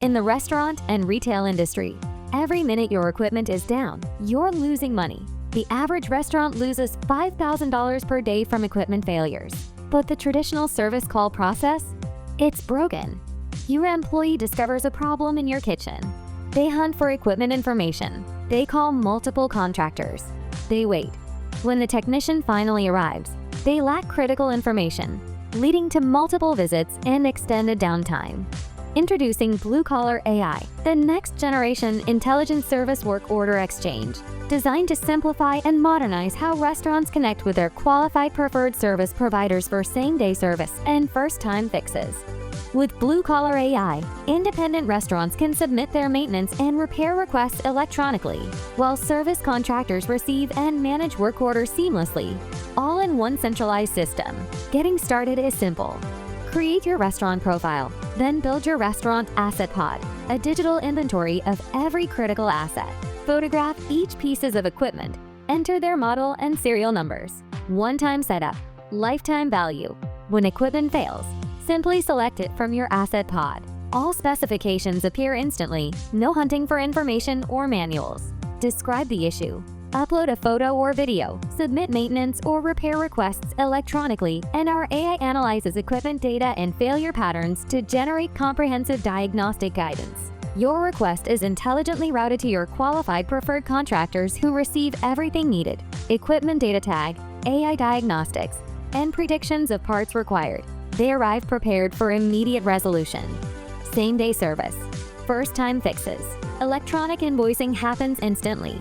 In the restaurant and retail industry, every minute your equipment is down, you're losing money. The average restaurant loses $5,000 per day from equipment failures. But the traditional service call process? It's broken. Your employee discovers a problem in your kitchen. They hunt for equipment information. They call multiple contractors. They wait. When the technician finally arrives, they lack critical information, leading to multiple visits and extended downtime. Introducing Blue Collar AI, the next generation intelligent service work order exchange, designed to simplify and modernize how restaurants connect with their qualified preferred service providers for same-day service and first-time fixes. With Blue Collar AI, independent restaurants can submit their maintenance and repair requests electronically, while service contractors receive and manage work orders seamlessly, all in one centralized system. Getting started is simple. Create your restaurant profile, then build your restaurant asset pod, a digital inventory of every critical asset. Photograph each pieces of equipment, enter their model and serial numbers. One-time setup, lifetime value. When equipment fails, simply select it from your asset pod. All specifications appear instantly, no hunting for information or manuals. Describe the issue. Upload a photo or video, submit maintenance or repair requests electronically, and our AI analyzes equipment data and failure patterns to generate comprehensive diagnostic guidance. Your request is intelligently routed to your qualified preferred contractors who receive everything needed: equipment data tag, AI diagnostics, and predictions of parts required. They arrive prepared for immediate resolution. Same-day service, first-time fixes. Electronic invoicing happens instantly.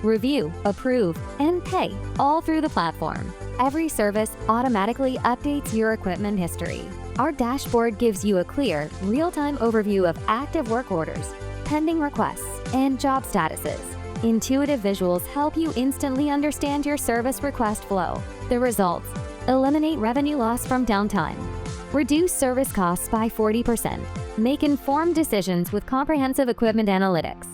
Review, approve, and pay, all through the platform. Every service automatically updates your equipment history. Our dashboard gives you a clear, real-time overview of active work orders, pending requests, and job statuses. Intuitive visuals help you instantly understand your service request flow. The results: eliminate revenue loss from downtime, reduce service costs by 40%, make informed decisions with comprehensive equipment analytics.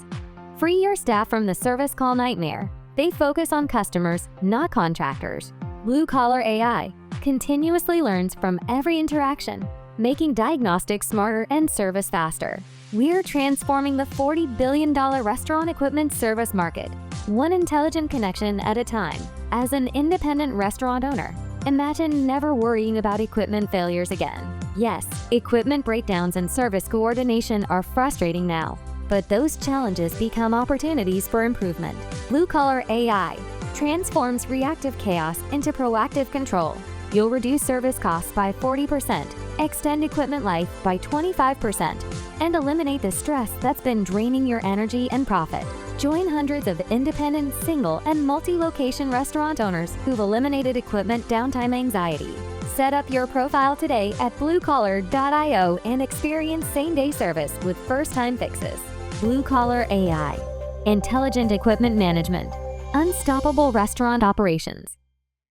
Free your staff from the service call nightmare. They focus on customers, not contractors. Blue Collar AI continuously learns from every interaction, making diagnostics smarter and service faster. We're transforming the $40 billion restaurant equipment service market, one intelligent connection at a time. As an independent restaurant owner, imagine never worrying about equipment failures again. Yes, equipment breakdowns and service coordination are frustrating now, but those challenges become opportunities for improvement. Blue Collar AI transforms reactive chaos into proactive control. You'll reduce service costs by 40%, extend equipment life by 25%, and eliminate the stress that's been draining your energy and profit. Join hundreds of independent, single, and multi-location restaurant owners who've eliminated equipment downtime anxiety. Set up your profile today at bluecollar.io and experience same-day service with first-time fixes. Blue Collar AI, intelligent equipment management, unstoppable restaurant operations.